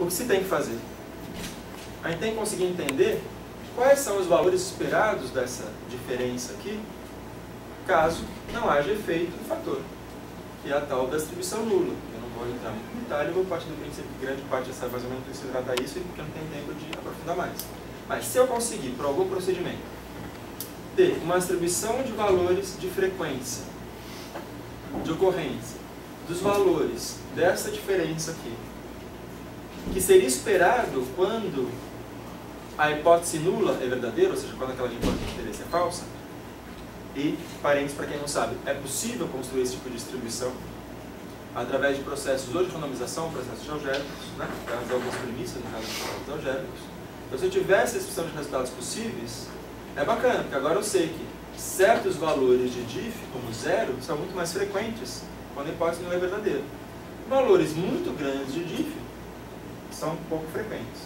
o que se tem que fazer? A gente tem que conseguir entender quais são os valores esperados dessa diferença aqui, caso não haja efeito do fator, que é a tal da distribuição nula. Eu não vou entrar muito em detalhe, eu vou partir do princípio que grande parte já sabe mais ou menos do que se trata isso, porque eu não tenho tempo de aprofundar mais. Mas se eu conseguir, por algum procedimento, ter uma distribuição de valores de frequência, de ocorrência, dos valores dessa diferença aqui, que seria esperado quando a hipótese nula é verdadeira, ou seja, quando aquela hipótese de interesse é falsa, e, parênteses para quem não sabe, é possível construir esse tipo de distribuição através de processos ou de randomização, processos algébricos, né? Traz algumas premissas no caso de processos algébricos. Então, se eu tivesse a descrição de resultados possíveis, é bacana, porque agora eu sei que certos valores de diff, como zero, são muito mais frequentes quando a hipótese não é verdadeira. Valores muito grandes de diff são pouco frequentes.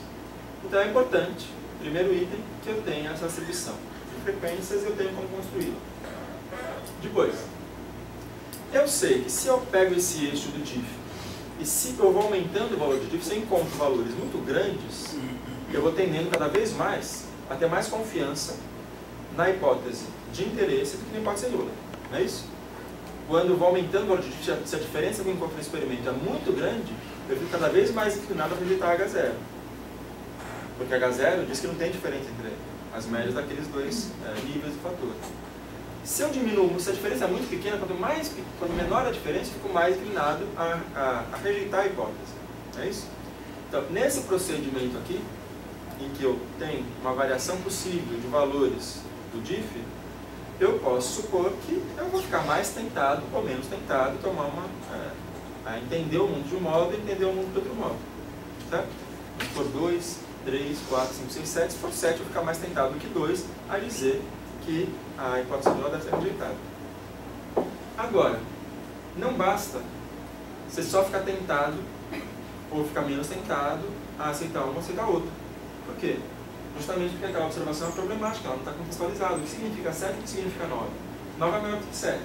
Então é importante, primeiro item, que eu tenha essa distribuição de frequências e eu tenho como construí-la. Depois, eu sei que se eu pego esse eixo do diff e se eu vou aumentando o valor de diff, se eu encontro valores muito grandes, eu vou tendendo cada vez mais a ter mais confiança na hipótese de interesse do que na hipótese nula. Não é isso? Quando eu vou aumentando o valor de diff, se a diferença que eu encontro no experimento é muito grande, eu fico cada vez mais inclinado a rejeitar H0. Porque H0 diz que não tem diferença entre as médias daqueles dois níveis do fator. Se eu diminuo, se a diferença é muito pequena, quanto menor a diferença, eu fico mais inclinado a rejeitar a hipótese. É isso? Então, nesse procedimento aqui, em que eu tenho uma variação possível de valores do diff, eu posso supor que eu vou ficar mais tentado ou menos tentado a entender o mundo de um modo e entender o mundo de outro modo. Certo? Se for 2, 3, 4, 5, 6, 7, se for 7, eu vou ficar mais tentado do que 2 a dizer que a hipótese nula deve ser rejeitada. Agora, não basta você só ficar tentado ou ficar menos tentado a aceitar uma ou aceitar a outra. Por quê? Justamente porque aquela observação é problemática, ela não está contextualizada. O que significa 7 e o que significa 9? 9 é maior do que 7,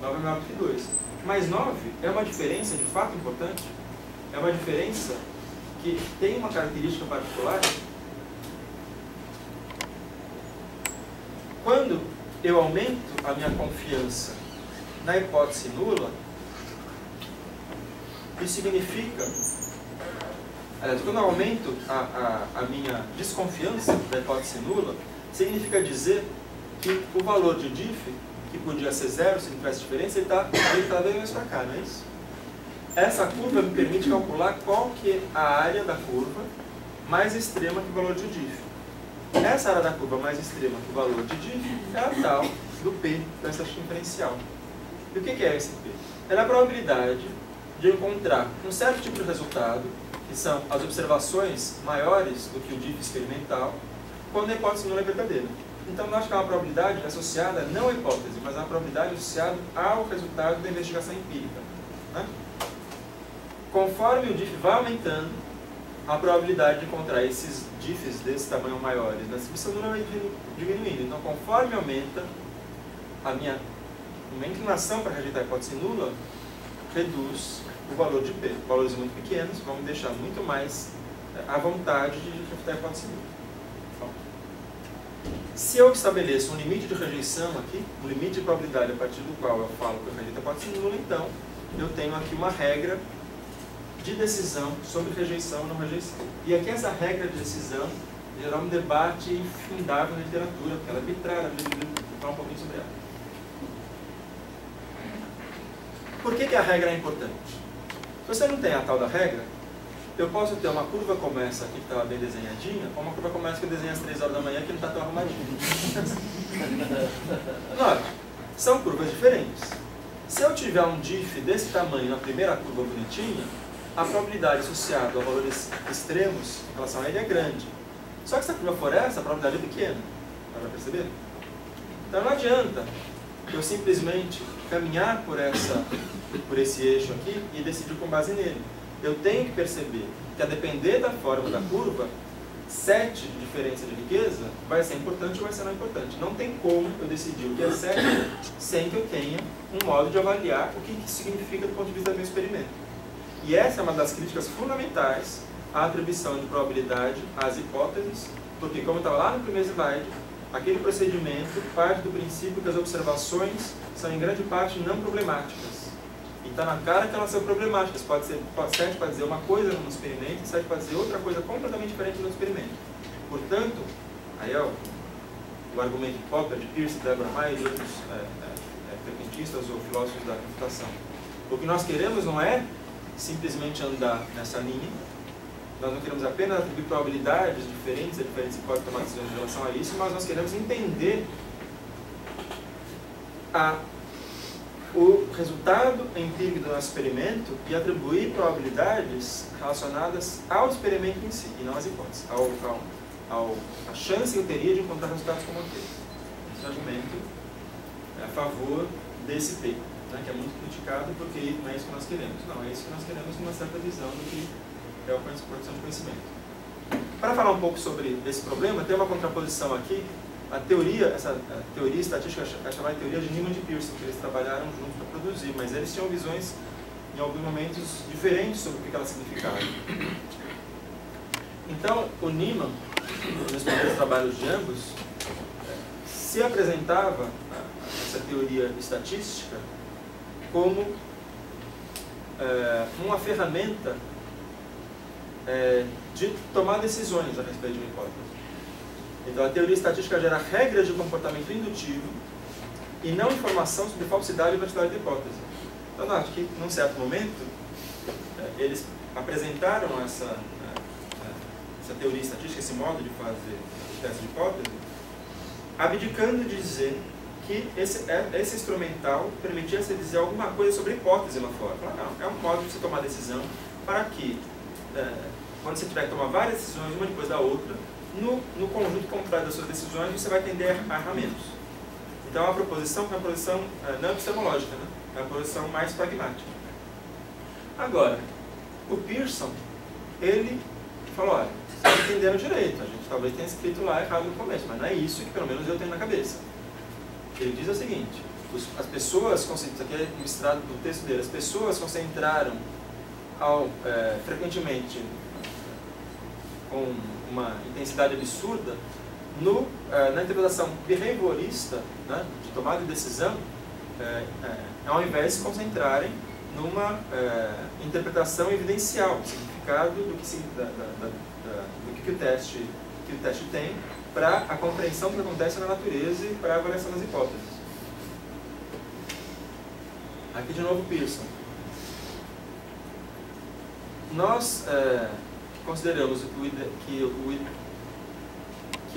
9 é maior do que 2. Mas 9 é uma diferença de fato importante, é uma diferença que tem uma característica particular. Quando eu aumento a minha confiança na hipótese nula, isso significa... Aliás, quando eu aumento a minha desconfiança da hipótese nula, significa dizer que o valor de diff, que podia ser zero se não tivesse diferença, ele está cada vez mais para cá, não é isso? Essa curva me permite calcular qual que é a área da curva mais extrema que o valor de diff. Essa área da curva mais extrema que o valor de diff é a tal do P da estatística inferencial. E o que é esse P? É a probabilidade de encontrar um certo tipo de resultado, que são as observações maiores do que o diff experimental, quando a hipótese nula é verdadeira. Então, nós temos uma probabilidade associada não à hipótese, mas a uma probabilidade associada ao resultado da investigação empírica. Né? Conforme o diff vai aumentando, a probabilidade de encontrar esses diffs desse tamanho maiores na distribuição nula vai diminuindo. Então, conforme aumenta, a minha inclinação para rejeitar a hipótese nula reduz o valor de P. Valores muito pequenos vão me deixar muito mais à vontade de rejeitar a hipótese nula. Bom, se eu estabeleço um limite de rejeição aqui, um limite de probabilidade a partir do qual eu falo que eu rejeito a hipótese nula, então eu tenho aqui uma regra de decisão sobre rejeição ou não rejeição. E aqui essa regra de decisão gerou um debate infindável na literatura, porque ela é arbitrária, vou falar um pouquinho sobre ela. Por que a regra é importante? Se você não tem a tal da regra, eu posso ter uma curva como essa aqui, que estava bem desenhadinha, ou uma curva como essa que eu desenhei às 3 horas da manhã, que não está tão arrumadinha. Note, são curvas diferentes. Se eu tiver um diff desse tamanho na primeira curva bonitinha, a probabilidade associada a valores extremos em relação a ele é grande. Só que se a curva for essa, a probabilidade é pequena. Dá para perceber? Então não adianta eu simplesmente caminhar por esse eixo aqui e decidir com base nele. Eu tenho que perceber que, a depender da forma da curva, 7 de diferença de riqueza vai ser importante ou vai ser não importante. Não tem como eu decidir o que é 7 sem que eu tenha um modo de avaliar o que isso significa do ponto de vista do meu experimento. E essa é uma das críticas fundamentais a atribuição de probabilidade às hipóteses, porque, como estava lá no primeiro slide, aquele procedimento parte do princípio que as observações são, em grande parte, não problemáticas. E está na cara que elas são problemáticas. Sete pode dizer uma coisa no experimento, sete pode dizer outra coisa completamente diferente no experimento. Portanto, aí é o argumento de Popper, de Peirce, Deborah Mayer e outros frequentistas ou filósofos da computação. O que nós queremos não é simplesmente andar nessa linha, nós não queremos apenas atribuir probabilidades diferentes a diferentes hipóteses tomar decisões em relação a isso, mas nós queremos entender o resultado empírico do nosso experimento e atribuir probabilidades relacionadas ao experimento em si, e não às hipóteses, a chance que eu teria de encontrar resultados como aquele. Esse argumento é a favor desse P, né, que é muito criticado porque não é isso que nós queremos. Não, é isso que nós queremos com uma certa visão do que é a produção de conhecimento. Para falar um pouco sobre esse problema, tem uma contraposição aqui. A teoria estatística é chamada de teoria de Neyman e Pearson, que eles trabalharam juntos para produzir, mas eles tinham visões, em alguns momentos, diferentes sobre o que ela significava. Então, o Neyman, nos primeiros trabalhos de ambos, se apresentava essa teoria estatística como uma ferramenta de tomar decisões a respeito de uma hipótese. Então, a teoria estatística gera regras de comportamento indutivo e não informação sobre falsidade e veracidade da hipótese. Então, note que, num certo momento, eles apresentaram essa teoria estatística, esse modo de fazer o teste de hipótese, abdicando de dizer que esse instrumental permitia se dizer alguma coisa sobre a hipótese lá fora. Não, é um modo de você tomar decisão para que, quando você tiver que tomar várias decisões, uma depois da outra, no conjunto contrário das suas decisões, você vai tender a errar menos. Então, é uma proposição não epistemológica, né? É uma proposição mais pragmática. Agora, o Pearson, ele falou, olha, vocês entenderam direito, a gente talvez tenha escrito lá errado no começo, mas não é isso que pelo menos eu tenho na cabeça. Ele diz o seguinte, as pessoas, isso aqui é ilustrado do texto dele, as pessoas concentraram frequentemente com uma intensidade absurda na interpretação behaviorista, né, de tomada de decisão, ao invés de se concentrarem numa interpretação evidencial, significado do que o teste tem para a compreensão do que acontece na natureza e para a avaliação das hipóteses. Aqui de novo Pearson. Nós consideramos que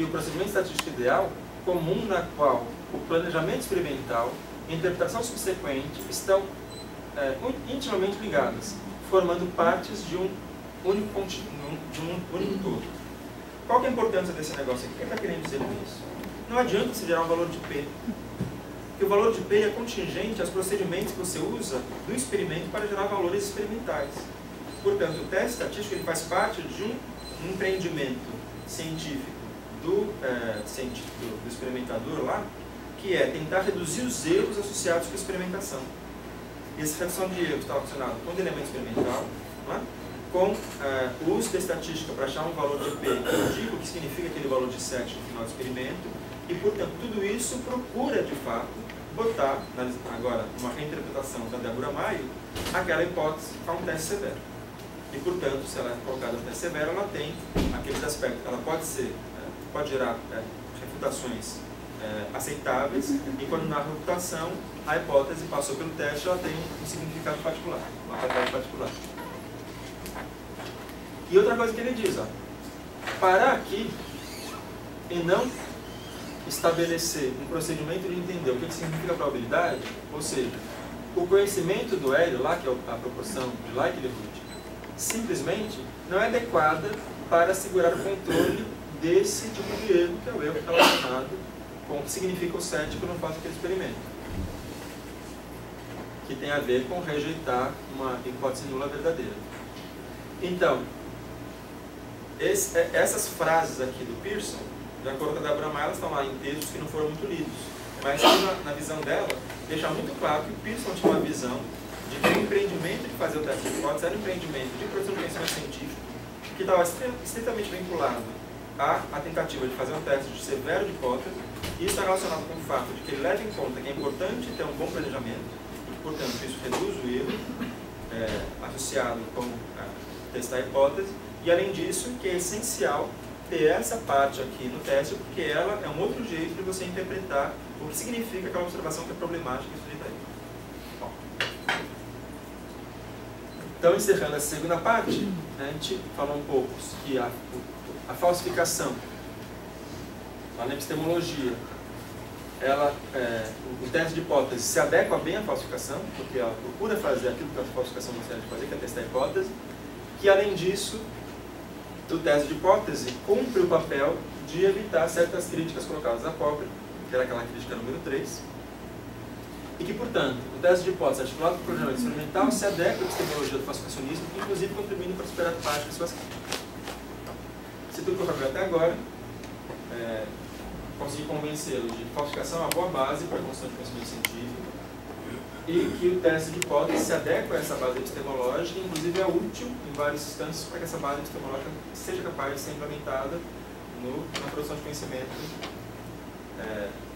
o procedimento estatístico ideal, comum na qual o planejamento experimental e a interpretação subsequente estão intimamente ligadas, formando partes de um único todo. Qual que é a importância desse negócio aqui? O que ele está querendo dizer com isso? Não adianta se gerar um valor de P, porque o valor de P é contingente aos procedimentos que você usa no experimento para gerar valores experimentais. Portanto, o teste estatístico ele faz parte de um empreendimento científico do experimentador lá, que é tentar reduzir os erros associados com a experimentação. E essa redução de erros está relacionada com o elemento experimental, não é? Com o uso da estatística para achar um valor de P que indica o que significa aquele valor de 7 no final do experimento, e, portanto, tudo isso procura, de fato, botar, agora, uma reinterpretação da Deborah Mayer, aquela hipótese a um teste severo. E, portanto, se ela é colocada no teste severo, ela tem aqueles aspectos, ela pode gerar refutações aceitáveis, enquanto na refutação, a hipótese passou pelo teste, ela tem um significado particular, uma qualidade particular. E outra coisa que ele diz, parar aqui e não estabelecer um procedimento de entender o que significa probabilidade, ou seja, o conhecimento do Hélio, lá que é a proporção de likelihood, simplesmente não é adequada para assegurar o controle desse tipo de erro, que é o erro relacionado com o que significa o cético não faz aquele experimento, que tem a ver com rejeitar uma hipótese nula verdadeira. Então, essas frases aqui do Pearson, de acordo com a Deborah Mayer, elas estão lá em textos que não foram muito lidos. Mas na visão dela, deixa muito claro que o Pearson tinha uma visão de que o empreendimento de fazer o teste de hipótese era um empreendimento de produção de conhecimento científico, que estava estritamente vinculado à tentativa de fazer um teste de severo de hipótese, e isso está relacionado com o fato de que ele leva em conta que é importante ter um bom planejamento, e, portanto, isso reduz o erro associado com testar a hipótese, e, além disso, que é essencial ter essa parte aqui no teste, porque ela é um outro jeito de você interpretar o que significa aquela observação que é problemática e sujeita a erro. Bom. Então, encerrando essa segunda parte, a gente falou um pouco que a falsificação, na epistemologia, o teste de hipótese se adequa bem à falsificação, porque ela procura fazer aquilo que a falsificação gostaria de fazer, que é testar a hipótese, que, além disso, o teste de hipótese cumpre o papel de evitar certas críticas colocadas à Popper, que era aquela crítica número 3, e que, portanto, o teste de hipótese articulado por planejamento experimental se adequa à epistemologia do falsificacionismo, inclusive contribuindo para superar parte de suas críticas. Se tudo que eu falei até agora, consegui convencê-lo de que falsificação é uma boa base para a construção de conhecimento científico e que o teste de hipótese se adequa a essa base epistemológica e, inclusive, é útil em vários instantes para que essa base epistemológica seja capaz de ser implementada na produção de conhecimento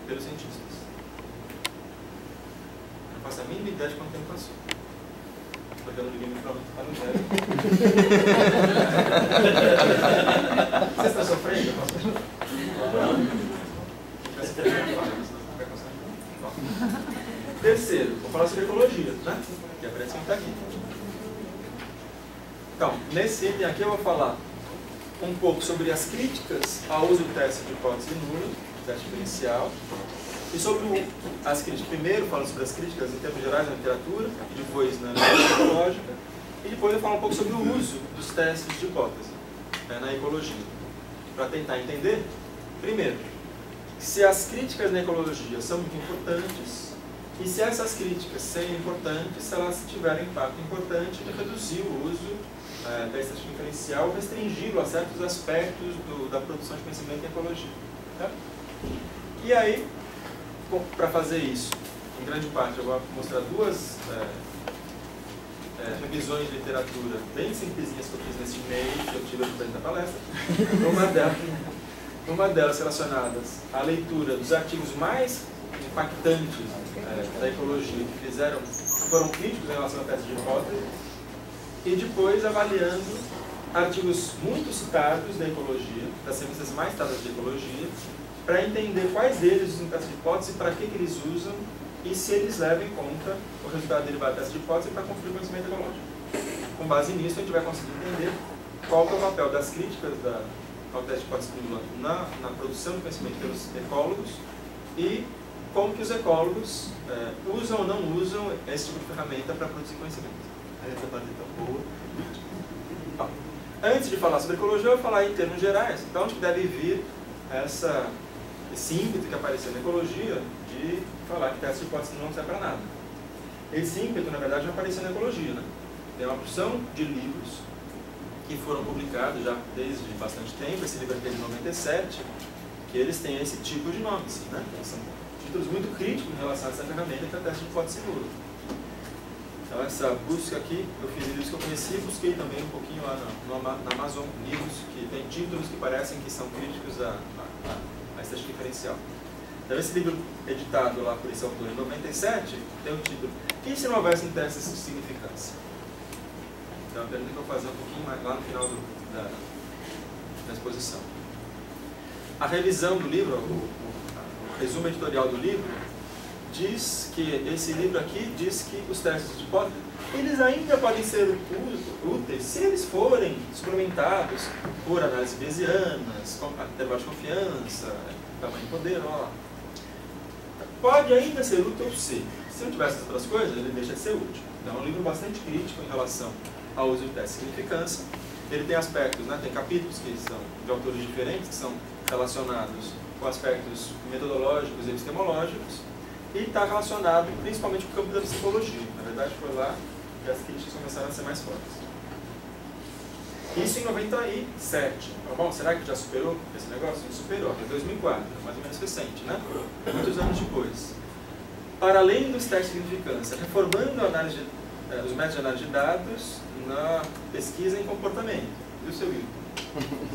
pelos cientistas. Não faço a mínima ideia de quanto tempo passou. Porque eu não liguei o microfone para não ver. Vocês estão sofrendo? Terceiro, vou falar sobre ecologia, né? Que aparece que está aqui. Então, nesse item aqui eu vou falar um pouco sobre as críticas ao uso do teste de hipótese nula, teste diferencial, e sobre as críticas. Primeiro, falo sobre as críticas em termos gerais na literatura, e depois na ecológica, e depois eu falo um pouco sobre o uso dos testes de hipótese na ecologia, para tentar entender, primeiro, se as críticas na ecologia são muito importantes, e se essas críticas serem importantes, se elas tiverem impacto importante de reduzir o uso da estatística diferencial, restringi-lo a certos aspectos da produção de conhecimento em ecologia. Tá? E aí, para fazer isso, em grande parte eu vou mostrar duas revisões de literatura bem simplesinhas que eu fiz nesse e-mail que eu tive a fazer da palestra. Uma delas relacionadas à leitura dos artigos mais impactantes da ecologia que foram críticos em relação ao teste de hipótese, e depois avaliando artigos muito citados da ecologia, das revistas mais citadas de ecologia, para entender quais deles usam teste de hipótese, para que eles usam e se eles levam em conta o resultado derivado do teste de hipótese para construir o conhecimento ecológico. Com base nisso, a gente vai conseguir entender qual que é o papel das críticas ao teste de hipótese na produção do conhecimento pelos ecólogos e como que os ecólogos usam ou não usam esse tipo de ferramenta para produzir conhecimento. Essa parte é tão boa. Bom, antes de falar sobre ecologia, eu vou falar em termos gerais. Então, onde deve vir esse ímpeto que apareceu na ecologia de falar que teste de hipótese não serve para nada. Esse ímpeto, na verdade, não apareceu na ecologia, né? Tem uma porção de livros que foram publicados já desde bastante tempo. Esse livro aqui é de 97, que eles têm esse tipo de nome, assim, né? São títulos muito críticos em relação a essa ferramenta que é o teste de hipótese nula. Então, essa busca aqui, eu fiz livros que eu conheci, busquei também um pouquinho lá na Amazon, livros que têm títulos que parecem que são críticos à estatística diferencial. Então, esse livro editado lá por esse autor em 97 tem o título "E se não houvesse testes de significância?" Então, a pergunta que eu vou fazer um pouquinho mais lá no final da exposição. A revisão do livro, o resumo editorial do livro, diz que esse livro aqui diz que os testes de hipótese eles ainda podem ser úteis se eles forem suplementados por análises bayesianas, intervalo de confiança, tamanho de poder, ó. Pode ainda ser útil se não tivesse essas outras coisas, ele deixa de ser útil. Então é um livro bastante crítico em relação ao uso de teste de significância. Ele tem aspectos, né, tem capítulos que são de autores diferentes, que são relacionados com aspectos metodológicos e epistemológicos, e está relacionado principalmente com o campo da psicologia. Na verdade, foi lá que as críticas começaram a ser mais fortes. Isso em 97. Bom, será que já superou esse negócio? Ele superou, até 2004, mais ou menos recente, né? Muitos anos depois. Para além dos testes de significância, reformando a análise os métodos de análise de dados na pesquisa em comportamento. E o seu Wilton?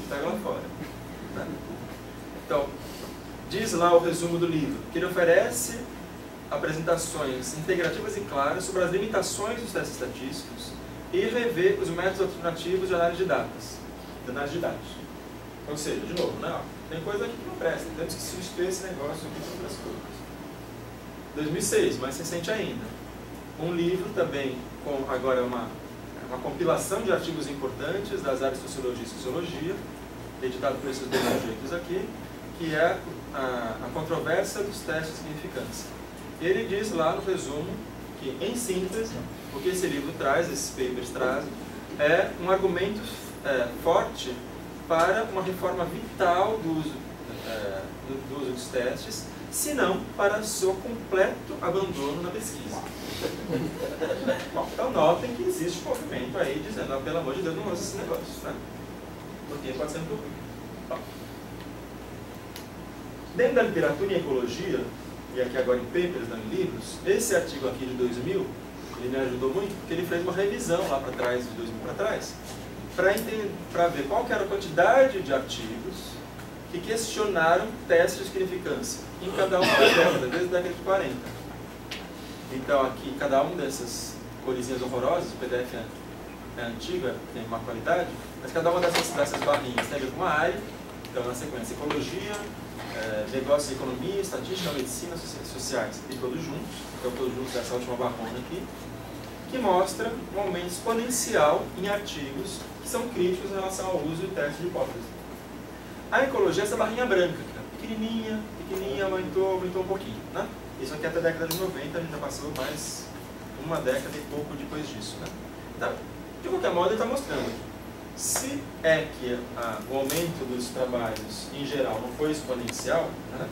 Pega lá fora. Né? Então, diz lá o resumo do livro, que ele oferece apresentações integrativas e claras sobre as limitações dos testes estatísticos e revê os métodos alternativos de análise de dados. Ou seja, de novo, né? Tem coisa aqui que não presta, temos que substituir esse negócio aqui por outras coisas. 2006, mais recente ainda. Um livro também com agora uma compilação de artigos importantes das áreas de Sociologia e Sociologia, editado por esses dois sujeitos aqui, que é a controvérsia dos testes de significância. Ele diz lá no resumo que, em síntese, o que esse livro traz, esses papers trazem, é um argumento forte para uma reforma vital do uso dos testes, se não para seu completo abandono na pesquisa. Bom, então notem que existe um movimento aí dizendo, pelo amor de Deus, não usa esse negócio, né? Porque pode ser muito ruim. Bom. Dentro da literatura em ecologia, e aqui agora em papers, não em livros, esse artigo aqui de 2000, ele me ajudou muito, porque ele fez uma revisão lá para trás, de 2000 para trás, para ver qual que era a quantidade de artigos que questionaram testes de significância em cada uma das décadas, desde a década de 40. Então aqui, cada uma dessas corizinhas horrorosas, o PDF é antigo, tem má qualidade, mas cada uma dessas barrinhas tem a ver com uma área. Então na sequência, ecologia, negócios, economia, estatística, medicina, sociais, e todos juntos. Então todos juntos dessa última barrona aqui, que mostra um aumento exponencial em artigos que são críticos em relação ao uso de teste de hipótese. A ecologia é essa barrinha branca, pequenininha, aumentou um pouquinho, né? Isso aqui até a década de 90, a gente já passou mais uma década e pouco depois disso, né? Então, de qualquer modo, ele está mostrando se é que o aumento dos trabalhos em geral não foi exponencial, né?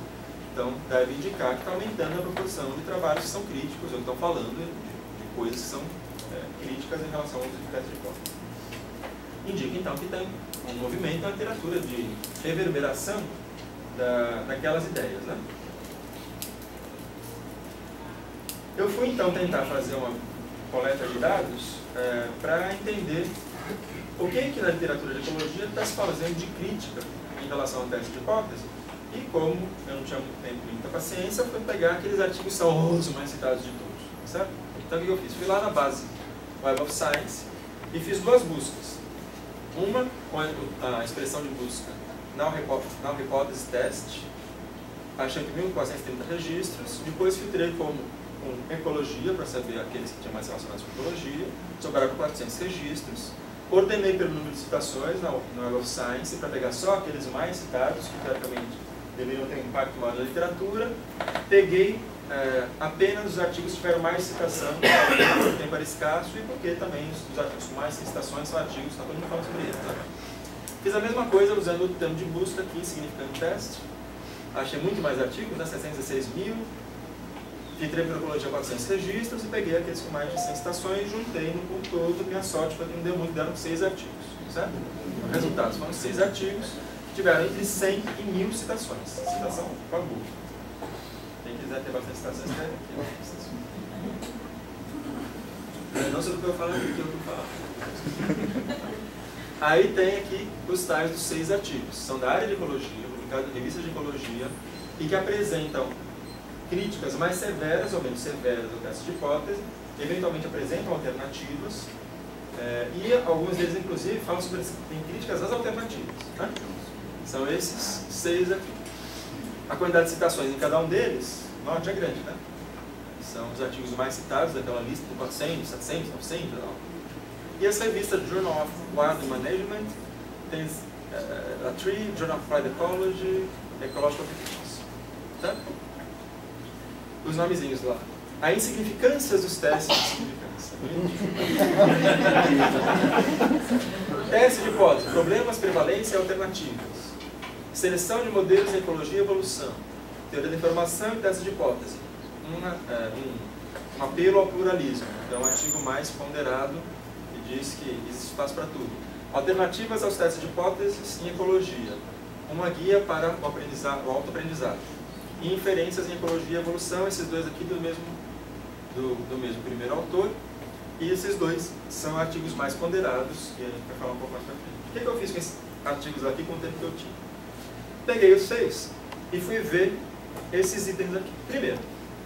Então deve indicar que está aumentando a proporção de trabalhos que são críticos, ou estão falando de coisas que são críticas em relação ao uso de teste de hipótese. Indica então que tem um movimento na literatura de reverberação daquelas ideias, né? Eu fui então tentar fazer uma coleta de dados para entender o que na literatura de ecologia está se fazendo de crítica em relação ao teste de hipótese. E como eu não tinha muito tempo e muita paciência, eu fui pegar aqueles artigos que são os mais citados de todos, certo? Então o que eu fiz? Fui lá na base Web of Science e fiz duas buscas. Uma com a expressão de busca Null Hypothesis Test, achando 1.430 registros, depois filtrei com ecologia, para saber aqueles que tinham mais relacionados com ecologia, sobraram 400 registros, ordenei pelo número de citações no Web of Science, para pegar só aqueles mais citados, que teoricamente deveriam ter um impacto maior na literatura, peguei apenas os artigos que tiveram mais citação, porque o tempo era escasso e porque também os artigos com mais citações são artigos, está todo mundo falando sobre eles. Né? Fiz a mesma coisa usando o termo de busca aqui, significante teste. Achei muito mais artigos, né? 616 mil. Filtrei por ecologia 400 registros e peguei aqueles com mais de 100 citações, juntei no pool todo. Minha sorte foi que não deu muito, deram 6 artigos. Certo? Os resultados foram 6 artigos, tiveram entre 100 e 1000 citações. Citação com a Google. Quem quiser ter bastante citações, escreve aqui. Não sei do que eu falo, do que eu falo. Aí tem aqui os tais dos 6 artigos. São da área de ecologia, publicados em revistas de ecologia, e que apresentam críticas mais severas ou menos severas ao teste de hipótese, eventualmente apresentam alternativas, e alguns deles, inclusive, falam sobre tem críticas às alternativas. Né? São esses 6 aqui. A quantidade de citações em cada um deles, note, é grande, né? São os artigos mais citados daquela lista de 400, 700, 900, não. E essa revista Journal of Wild Management tem a Tree, Journal of Applied Ecology, Ecological Applications. Tá? Os nomezinhos lá. A insignificância dos testes de significância. Teste de hipótese, problemas, prevalência e alternativas. Seleção de modelos em ecologia e evolução. Teoria da informação e teste de hipótese. Um apelo ao pluralismo. É um artigo mais ponderado que diz que existe espaço para tudo. Alternativas aos testes de hipóteses em ecologia. Uma guia para o autoaprendizado. E inferências em ecologia e evolução, esses dois aqui do mesmo primeiro autor. E esses dois são artigos mais ponderados, que a gente vai falar um pouco mais para frente. que eu fiz com esses artigos aqui com o tempo que eu tinha? Peguei os 6 e fui ver esses itens aqui. Primeiro,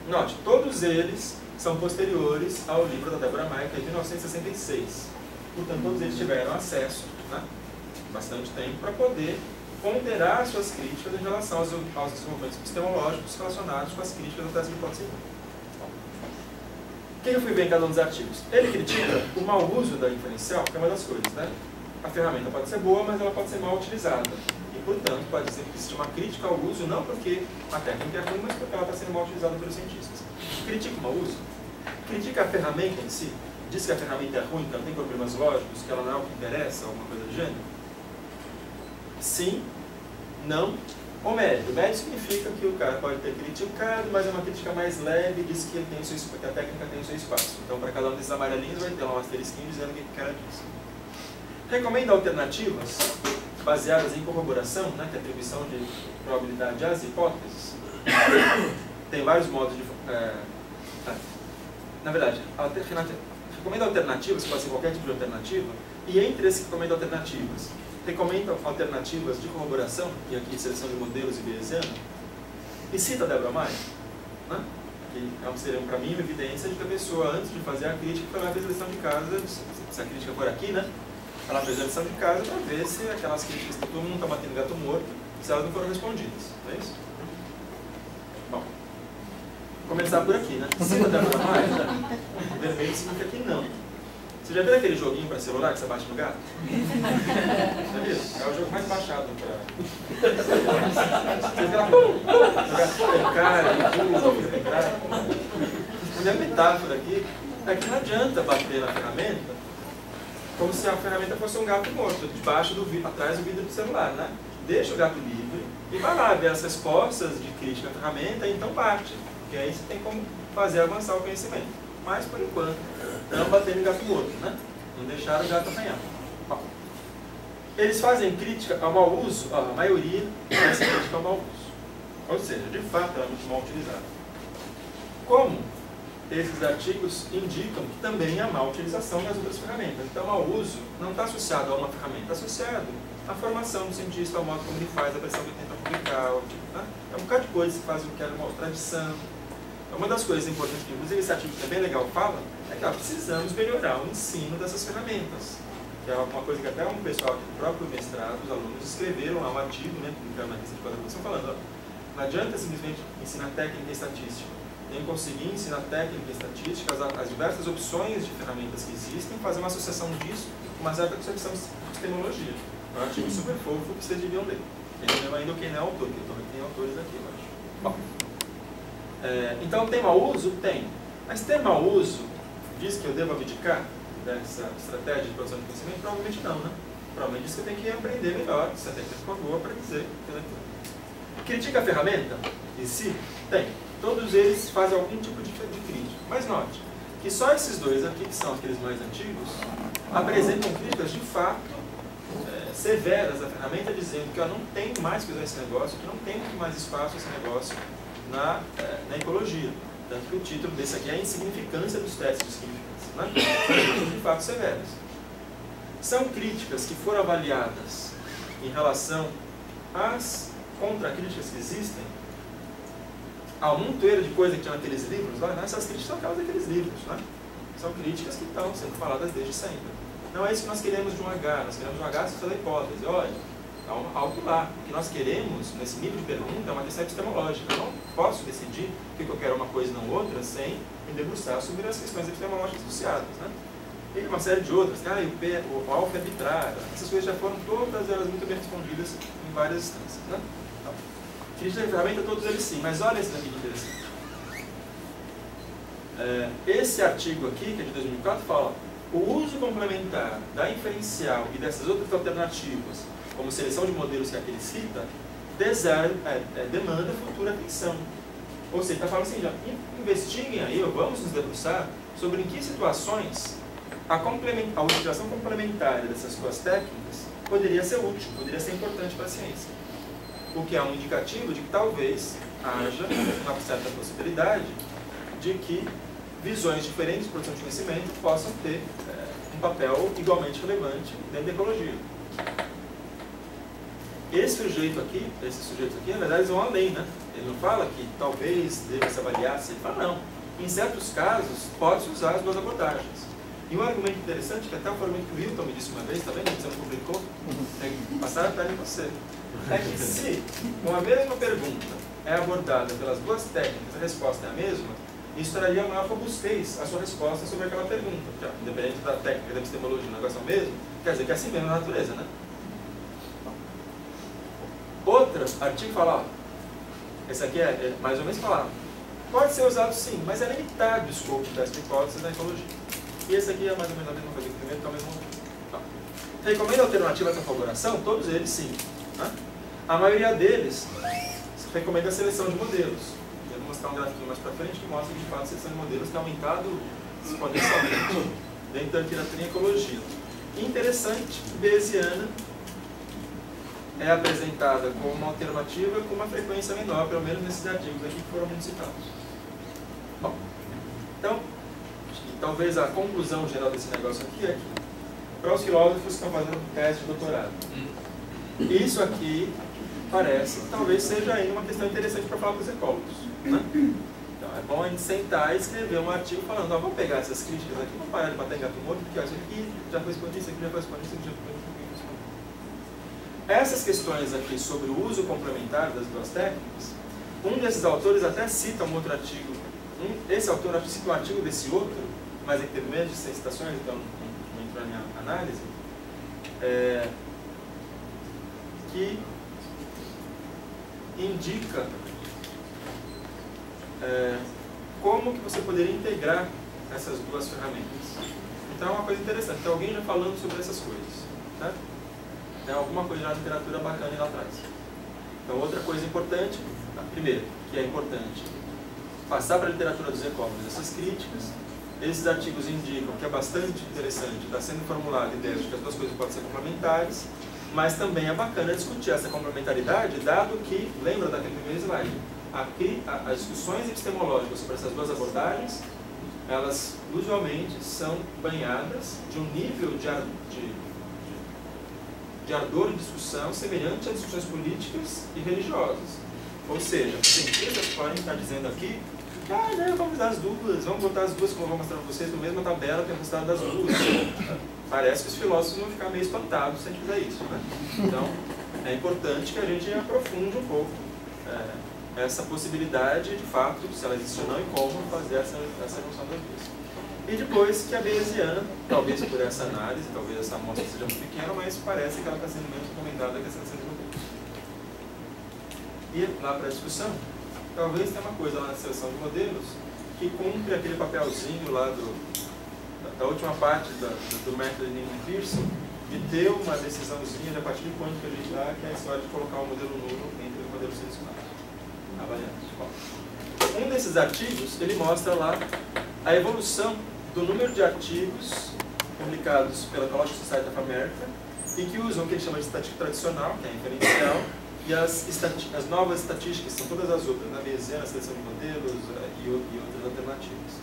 note, todos eles são posteriores ao livro da Deborah Maia, que é de 1966. Portanto, todos eles tiveram acesso, né, bastante tempo, para poder ponderar suas críticas em relação aos desenvolvimentos epistemológicos relacionados com as críticas da tese de hipótese. O que eu fui ver em cada um dos artigos? Ele critica o mau uso da inferencial, que é uma das coisas, né? A ferramenta pode ser boa, mas ela pode ser mal utilizada. E, portanto, pode ser que existe uma crítica ao uso, não porque a técnica é ruim, mas porque ela está sendo mal utilizada pelos cientistas. Critica o mau uso? Critica a ferramenta em si? Diz que a ferramenta é ruim, que ela tem problemas lógicos, que ela não é o que interessa, alguma coisa do gênero? Sim, não ou médio. Médio significa que o cara pode ter criticado, mas é uma crítica mais leve, diz que, que a técnica tem o seu espaço. Então, para cada um desses amarelinhos vai ter lá um asterisquinho dizendo o que o cara diz. Recomenda alternativas baseadas em corroboração, né, que é atribuição de probabilidade às hipóteses. Tem vários modos de... na verdade, recomenda alternativas, pode ser qualquer tipo de alternativa, e entre esses que recomenda alternativas, recomenda alternativas de corroboração, e aqui seleção de modelos e bayesiano, e cita a Deborah Maia, né, que seria para mim uma evidência de que a pessoa, antes de fazer a crítica, foi lá fez a lição de casa, se a crítica for aqui, né, ela fez a lição de casa para ver se aquelas críticas que todo mundo está batendo gato morto, se elas não foram respondidas, não é isso? Bom, vou começar por aqui, né? Cita a Deborah Maia, vermelho significa que não. Você já viu aquele joguinho para celular que você bate no gato? Já viu? É o jogo mais baixado para... Você vê lá, o gato cara, a minha metáfora aqui é que não adianta bater na ferramenta como se a ferramenta fosse um gato morto, debaixo do vidro, atrás do vidro do celular, né? Deixa o gato livre e vai lá ver as respostas de crítica à ferramenta e então bate. Porque aí você tem como fazer avançar o conhecimento. Mas, por enquanto, não bater no gato morto, né? Não deixar o gato arranhar. Bom, eles fazem crítica ao mau uso, a maioria faz crítica ao mau uso. Ou seja, de fato, ela é muito mal utilizada. Como esses artigos indicam que também há má utilização das outras ferramentas. Então, o mau uso não está associado a uma ferramenta, está associado à formação do cientista, ao modo como ele faz, a versão que ele tenta publicar, né? É um bocado de coisas que fazem o que era uma tradição. Uma das coisas importantes que, inclusive, esse artigo que é bem legal fala, é que precisamos melhorar o ensino dessas ferramentas. Que é uma coisa que até um pessoal aqui do próprio mestrado, os alunos escreveram lá um artigo, né, publicado na revista de quadricultura, falando, ó, não adianta simplesmente ensinar técnica e estatística. Tem que conseguir ensinar técnica e estatística, as diversas opções de ferramentas que existem, fazer uma associação disso com uma certa concepção de epistemologia. É um artigo super fofo que vocês deviam ler. Entendeu ainda quem não é autor, que eu também tenho autores aqui, eu acho. Bom. Então, tem mau uso? Tem. Mas ter mau uso diz que eu devo abdicar dessa estratégia de produção de conhecimento? Provavelmente não, né? Provavelmente diz que eu tenho que aprender melhor, se a técnica for boa, para dizer. Critica a ferramenta em si? Tem. Todos eles fazem algum tipo de crítica. Mas note que só esses dois aqui, que são aqueles mais antigos, apresentam críticas de fato severas à ferramenta, dizendo que eu não tenho mais que usar esse negócio, que não tem mais espaço esse negócio na ecologia. Tanto que o título desse aqui é a insignificância dos testes de significância, né? São críticas de fato severas. São críticas que foram avaliadas em relação às contracríticas que existem. Há um montoeiro de coisa que tinha naqueles livros lá, né? Essas críticas são aquelas daqueles livros, né? São críticas que estão sendo faladas desde sempre. Não é isso que nós queremos de um H, nós queremos de um H pela hipótese. Olha, há algo lá. O que nós queremos, nesse nível de pergunta, é uma questão epistemológica. Eu não posso decidir que eu quero uma coisa e não outra sem me debruçar sobre as questões epistemológicas associadas, né? E uma série de outras. O alfa é arbitrário. Essas coisas já foram todas elas muito bem respondidas em várias instâncias, né? Então, crítica de ferramenta, todos eles sim. Mas olha esse daqui que interessante. Esse artigo aqui, que é de 2004, fala: o uso complementar da inferencial e dessas outras alternativas, como seleção de modelos que aqui ele cita, demanda futura atenção. Ou seja, está falando assim, já, investiguem aí, ou vamos nos debruçar sobre em que situações a utilização complementar dessas suas técnicas poderia ser útil, poderia ser importante para a ciência. O que é um indicativo de que talvez haja uma certa possibilidade de que visões diferentes de produção de conhecimento possam ter um papel igualmente relevante dentro da ecologia. esse sujeito aqui, na verdade, eles vão além, né? Ele não fala que talvez deva se avaliar, ele fala não. Em certos casos, pode-se usar as duas abordagens. E um argumento interessante, que até o argumento que o Hilton me disse uma vez, tá vendo? Você não publicou? Tem que passar a perna em você. É que se uma mesma pergunta é abordada pelas duas técnicas, a resposta é a mesma, isso traria maior robustez a sua resposta sobre aquela pergunta. Porque, ó, independente da técnica, da epistemologia, o negócio é o mesmo, quer dizer que é assim mesmo na natureza, né? Outro artigo fala, ó, esse aqui é mais ou menos falar, pode ser usado sim, mas é limitado o escopo dessa hipótese na ecologia. E esse aqui é mais ou menos a mesma coisa que o primeiro, que é o mesmo. Tá. Recomenda alternativa à configuração? Todos eles sim. Né? A maioria deles recomenda a seleção de modelos. Eu vou mostrar um gráfico mais para frente que mostra que de fato a seleção de modelos tem aumentado exponencialmente dentro da literatura em ecologia. Interessante, Bayesiana é apresentada como uma alternativa com uma frequência menor, pelo menos nesses artigos aqui que foram muito citados. Bom, então, talvez a conclusão geral desse negócio aqui é que, para os filósofos que estão fazendo teste de doutorado, isso aqui parece, talvez seja ainda uma questão interessante para falar para os ecólogos. Né? Então, é bom a gente sentar e escrever um artigo falando, ó, vamos pegar essas críticas aqui, vamos parar de bater em gato morto, porque ó, isso aqui já foi respondido, isso aqui já foi respondido, isso aqui já foi respondido. Essas questões aqui sobre o uso complementar das duas técnicas, um desses autores até cita um outro artigo, esse autor cita um artigo desse outro, mas em termos de citações, então não entrou na minha análise, que indica como que você poderia integrar essas duas ferramentas. Então é uma coisa interessante, tem alguém já falando sobre essas coisas, tá? Tem alguma coisa na literatura bacana lá atrás. Então outra coisa importante, primeiro, que é importante passar para a literatura dos ecólogos essas críticas. Esses artigos indicam que é bastante interessante, está sendo formulada a ideia de que as duas coisas podem ser complementares, mas também é bacana discutir essa complementaridade, dado que, lembra daquele primeiro slide, as discussões epistemológicas sobre essas duas abordagens, elas usualmente são banhadas de um nível de ardor de discussão semelhante a discussões políticas e religiosas. Ou seja, os cientistas podem estar dizendo aqui, vamos dar as duas, vamos botar as duas, como eu vou mostrar para vocês, na mesma tabela que é o resultado das duas. Parece que os filósofos vão ficar meio espantados se a gente fizer isso. Né? Então, é importante que a gente aprofunde um pouco essa possibilidade, de fato, se ela existe ou não, e como fazer essa junção das duas. E depois que a Bayesiana, talvez por essa análise, talvez essa amostra seja muito pequena, mas parece que ela está sendo menos recomendada que a seleção de modelos. E lá para a discussão, talvez tenha uma coisa lá na seleção de modelos que cumpre aquele papelzinho lá da última parte do método de Neyman-Pearson, de ter uma decisãozinha de a partir de quanto que a gente dá, que é a história de colocar um modelo nulo entre os modelos selecionados. Um desses artigos, ele mostra lá a evolução do número de artigos publicados pela Ecological Society of America e que usam o que ele chama de estatística tradicional, que é inferencial, e as novas estatísticas, são todas as outras, na Bayesiana, a seleção de modelos e outras alternativas.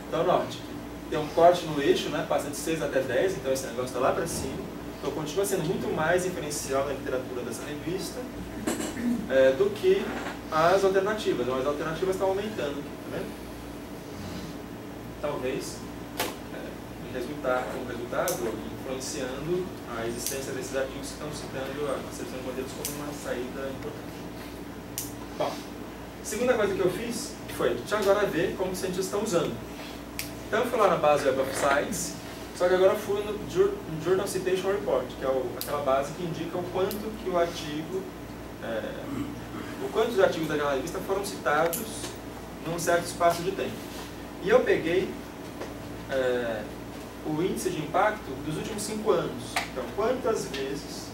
Então, note que tem um corte no eixo, né, passa de 6 até 10, então esse negócio está lá para cima. Então, continua sendo muito mais inferencial na literatura dessa revista do que as alternativas. Mas as alternativas estão aumentando aqui, tá vendo? Talvez como resultado, influenciando a existência desses artigos que estão citando a seleção de modelos como uma saída importante. Bom, segunda coisa que eu fiz foi, deixa eu agora ver como os cientistas estão usando. Então eu fui lá na base Web of Science, só que agora eu fui no Journal Citation Report, que é aquela base que indica o quanto que o artigo, os artigos daquela revista foram citados num certo espaço de tempo. E eu peguei o índice de impacto dos últimos 5 anos. Então, quantas vezes,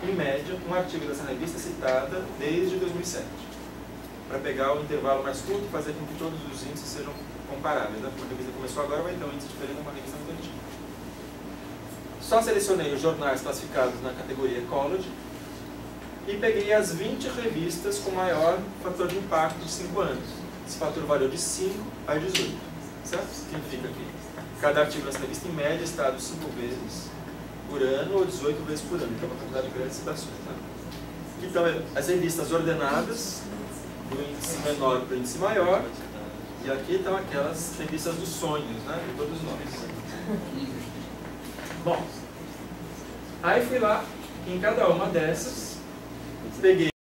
em média, um artigo dessa revista é citada desde 2007? Para pegar o intervalo mais curto e fazer com que todos os índices sejam comparáveis. Né? Uma revista começou agora, vai ter um índice diferente de uma revista muito antiga. Só selecionei os jornais classificados na categoria Ecology e peguei as 20 revistas com maior fator de impacto de 5 anos. Esse fator variou de 5 a 18. Certo? Significa que cada artigo nessa revista, em média, está 5 vezes por ano ou 18 vezes por ano, que é uma quantidade grande de citações. Né? que estão as revistas ordenadas, do índice menor para o índice maior, e aqui estão aquelas revistas dos sonhos, né, de todos nós. Bom, aí fui lá, em cada uma dessas, peguei